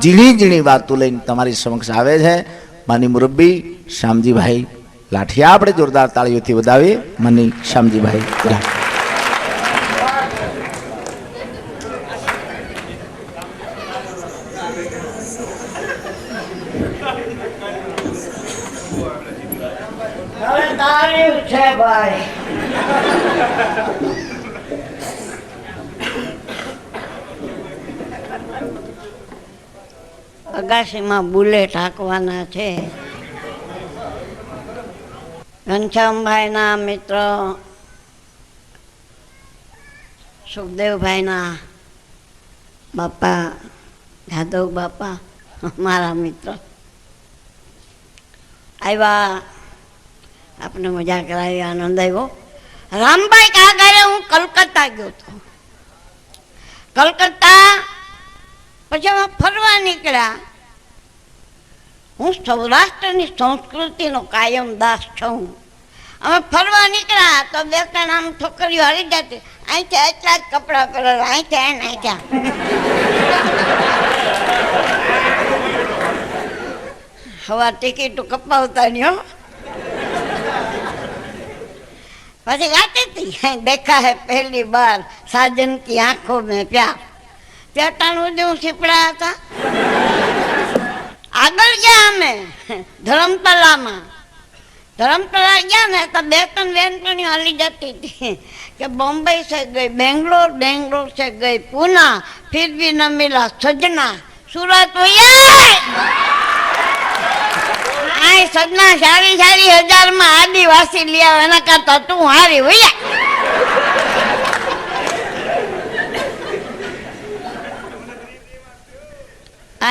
ઝીણી ઝીણી વાતો લઈને તમારી સમક્ષ આવે છે માની મુરબ્બી શ્યામજીભાઈ લાઠિયા. આપણે જોરદાર તાળીઓથી વધાવીએ માની શ્યામજીભાઈ લાઠિયા. અગાસીમાં બુલેટ હાંકવાના છે. ઘનશ્યામભાઈના મિત્ર સુખદેવભાઈના બાપા જાદવ બાપા મારા મિત્ર આવ્યા. આપણે મજા કરાવી, આનંદ આવ્યો. રામભાઈ કાગરે હું કલકત્તા ગયો હતો. કલકત્તા પછી અમે ફરવા નીકળ્યા. હું સૌરાષ્ટ્રની સંસ્કૃતિનો કાયમ દાસ છું. અમે ફરવા નીકળ્યા તો બે ત્રણ આમ છોકરીઓ હરી જતી, અહીંથી એટલા જ કપડાં પહેરેલા, અહીંથી નાખ્યા. હવા ટિકિટ કપાવતા નહીં હો. પછી ગાતી હતી, દેખા હે પહેલી બાર સાજન કી આંખો મેં પ્યાર. ત્યાં હું સીપડા હતા. આગળ ગયા અમે ધરમતલામાં. ધરમતલા ગયા ને તો બે ત્રણ બેનપણીઓ હાલી જતી હતી કે બોમ્બે से गई बेंगलोर, बेंगलोर से गई पूना, फिर भी न मिला सजना, सूरत आई सजना सारी सारी 1000 में आदिवासी लिया एना करता तू हारी भैया.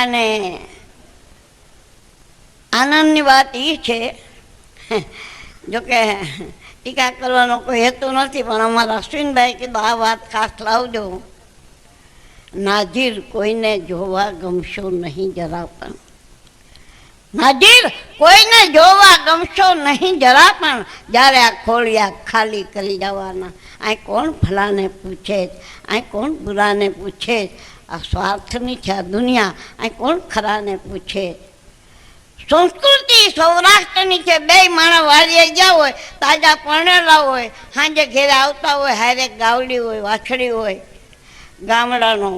અને આનંદની વાત એ છે, જોકે ટીકા કરવાનો કોઈ હેતુ નથી, પણ અમારા અશ્વિનભાઈ કીધું આ વાત ખાસ લાવજો. નાજીર કોઈને જોવા ગમશો નહીં જરા પણ. નાજીર કોઈને જોવા ગમશો નહીં જરા પણ, જ્યારે આ ખોળિયા ખાલી કરી જવાના. આ કોણ ભલાને પૂછે, આ કોણ બુરાને પૂછે. આ સ્વાર્થની છે આ દુનિયા, આ કોણ ખરાને પૂછે. સંસ્કૃતિ સૌરાષ્ટ્રની છે. બે માણસ વાળીએ ગયા હોય, તાજા પરણેલા હોય, સાંજે ઘેરે આવતા હોય, હારે ગાવડી હોય, વાછડી હોય. ગામડાનો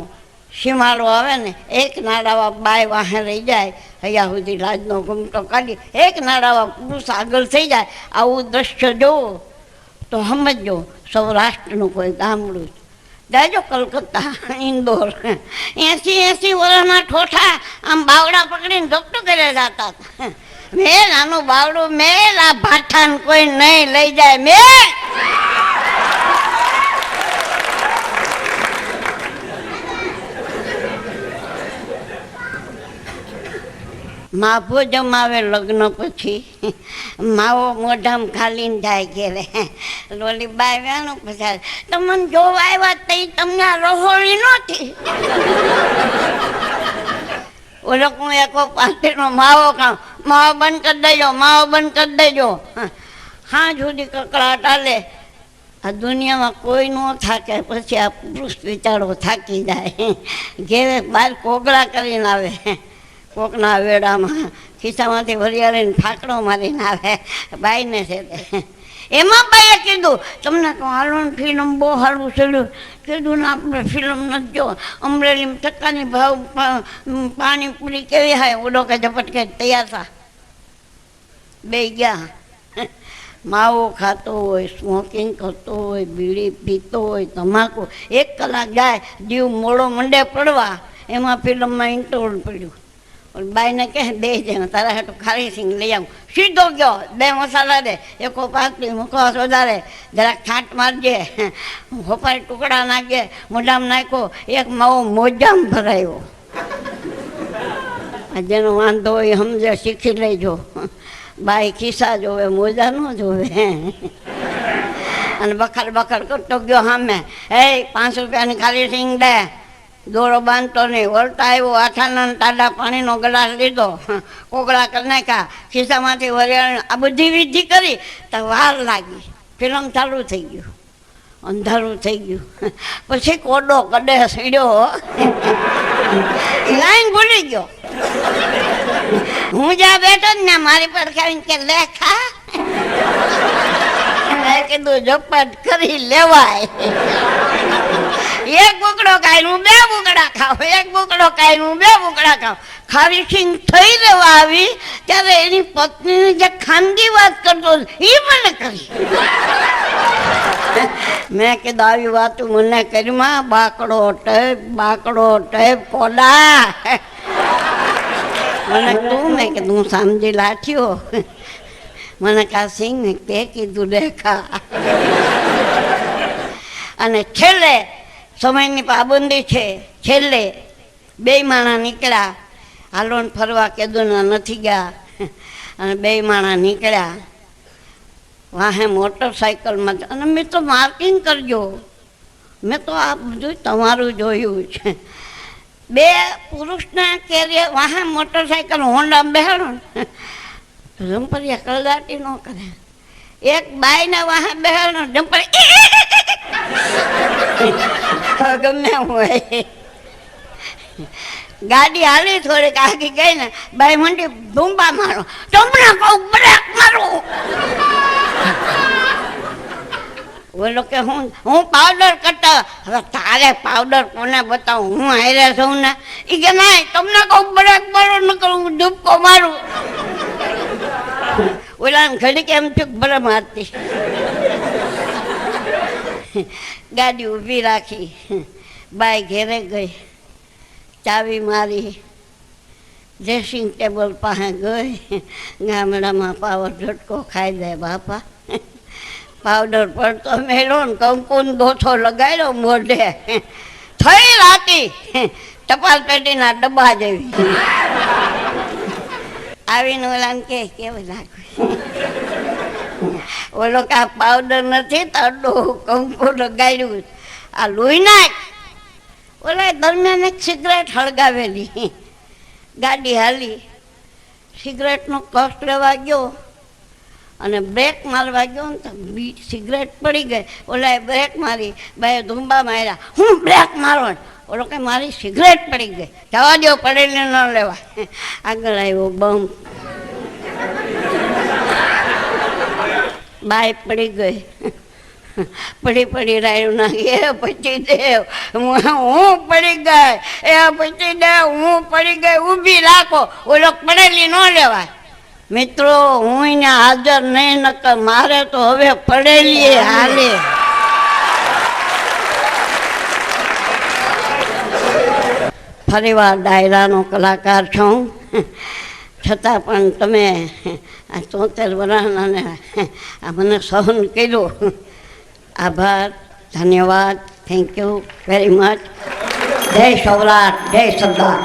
સીમાડો આવે ને, એક નાડાવા બાય વાહે રહી જાય, અહીંયા સુધી લાજનો ઘૂમટો કાઢી એક નાડાવા પુરુષ આગળ થઈ જાય. આવું દ્રશ્ય જોવો તો સમજો સૌરાષ્ટ્રનું કોઈ ગામડું. જાજો કલકત્તા, ઇન્દોર, 80 વર્ષના ઠોઠા આમ બાવડા પકડીને ધોકટું કર્યા જતા હતા. મેં નાનું બાવડું, મેં આ ભાઠાને કોઈ નહીં લઈ જાય. મેં માભો જમાવે લગ્ન પછી, માવો મોઢામાં ખાલીને જાય ઘેરે. લોલી બાય વ્યાનું પછી તમને જોવા આવ્યા તઈ તમને આ રહોળી નહોતી. ઓલો હું એકો પાટીનો માવો ખાઉં, માવો બંધ કરી દેજો, માવો બંધ કરી દેજો. હા સુધી કકડાટ હાલે. આ દુનિયામાં કોઈ ન થાકે, પછી આ પુરુષ વિચારો થાકી જાય. ઘેરે બહાર કોગળા કરીને આવે, કોકના વેડામાં ખિસ્સામાંથી વરિયાળીને ફાકડો મારીને આવે બાઈને છે. એમાં બાઈએ કીધું તમને કહું હાલો ફિલ્મ બહુ સારું ચડ્યું. કીધું ને આપણે ફિલ્મ નથી જો, અમરેલી ટકાની ભાવ પાણીપુરી કેવી હોય. ઉડો કે ઝપટકે તૈયાર થા. બે ગયા. માવો ખાતો હોય, સ્મોકિંગ કરતો હોય, બીડી પીતો હોય, તમાકુ. 1 કલાક જાય, જીવ મોડો મંડે પડવા. એમાં ફિલ્મમાં ઇન્ટરવલ પડ્યું. બાઈને કહે દે છે તારા હાટું ખારી સિંગ લઈ આવું. સીધો ગયો, 2 મસાલા દે, એકો પાતળી મુખવાસ વધારે, જરાક છાંટ મારજે, હોપારી ટુકડા નાખજે. મોઢામાં નાખ્યો, એક માવો મોજામાં ભરાયો. જેનો વાંધો હોય સમજે, શીખી લેજો. બાઈ ખિસ્સા જોવે, મોજા ન જોવે. અને બખડ બખડ કરતો ગયો સામે, એ 5 રૂપિયાની ખાલી સિંગ દે. દોરો બાંધતો નહીં. વળતા આવ્યો, આઠાના ટાડા પાણીનો ગ્લાસ લીધો, કોગળા કરી નાખ્યા, ખિસ્સામાંથી વરિયાળ. આ બધી વિધિ કરી તો વાર લાગી. ફિલ્મ ચાલુ થઈ ગયું. અંધારું થઈ ગયું. પછી કોડો કડે સીડ્યો, લાઈન ભૂલી ગયો. હું જ્યાં બેઠો ને મારી પર ખાઈને કે લે ખા. મેં કીધું ઝપટ કરી લેવાય. એક બુકડો ખાઈને હું 2 બુકડા ખાવ, એક બુકડો ખાઈને હું 2 બુકડા ખાવ. ખાવી ખીન થઈ રહેવા આવી ત્યારે એની પત્નીની જે ખાનગી વાત કરતો એ મને કરી. મેં કીધું આવી વાતું મને કરીમાં બાકડો ટેપ કોડા. મને તું મેં કીધું હું સમજી લાઠ્યો. મને કા સિંહ ને તે કીધું દેખા. અને છેલ્લે સમયની પાબંદી છે, છેલ્લે 2 માણા નીકળ્યા. હાલો ને ફરવા કેદુના નથી ગયા. અને 2 માણા નીકળ્યા. વાહે મોટરસાઇકલમાં. અને મેં તો માર્કિંગ કરજો, મેં તો આ બધું તમારું જોયું છે. 2 પુરુષના કેરિયર વાહે મોટરસાઇકલ હોન્ડા બેહાડો ને જમ્પરિયા કલદાટી ન કરે. એક બાઈને વાહે બેહાડો જમ્પર ગમે હોય. ગાડી હાલી થોડીક આગી ગઈ ને બાઈ મંડી ધૂંબા મારો, તમને કહું બ્રેક મારો. બોલો કે હું પાવડર કરતા. હવે તારે પાવડર કોને બતાવું, હું હારે છું ને. એ કે ના તમને કહું બ્રેક મારો ન કરું ધૂપકો મારું. ઓલા ઘડીક એમ થયું ભલે મારતી. ગાડી ઊભી રાખી, બાઈ ઘેરે ગઈ, ચાવી મારી, ડ્રેસિંગ ટેબલ પાસે ગઈ. ગામડામાં પાવર ઝટકો ખાઈ દે બાપા. પાવડર પડતો મેળો ને કંકુન ગોથો લગાડ્યો મોઢે. થઈ રાતી ટપાલ પેટીના ડબ્બા જેવી. આવીને ઓલાને કે કેવું લાગે. ઓલો કે આ પાવડર નથી તાડો કંકુ લગાડ્યું, આ લોહી નાખ. ઓલા દરમિયાન એક સિગરેટ હળગાવેલી. ગાડી હાલી, સિગરેટનો કષ્ટ લેવા ગયો અને બ્રેક મારવા ગયો ને તો સિગરેટ પડી ગઈ. ઓલાએ બ્રેક મારી, બાએ ધૂંબા માર્યા. હું બ્રેક મારો, ઓલો કે મારી સિગરેટ પડી ગઈ. જવા દો, પડેલી ન લેવા. આગળ આવ્યો બમ્પ, બાય પડી ગઈ. પડી રાયું નાખી. એ પછી દેવ હું પડી ગઈ, એ પછી દેવ હું પડી ગઈ, ઊભી રાખો. ઓલો પડેલી ન લેવાય. મિત્રો હું અહીંયા હાજર નહીં, નકર મારે તો હવે પડેલી હાલે. ફરીવાર ડાયરાનો કલાકાર છું, છતાં પણ તમે આ 73 વર્ષને આ મને સહન કર્યું. આભાર, ધન્યવાદ, થેન્ક યુ વેરી મચ. જય સૌરાષ્ટ્ર, જય સરદાર.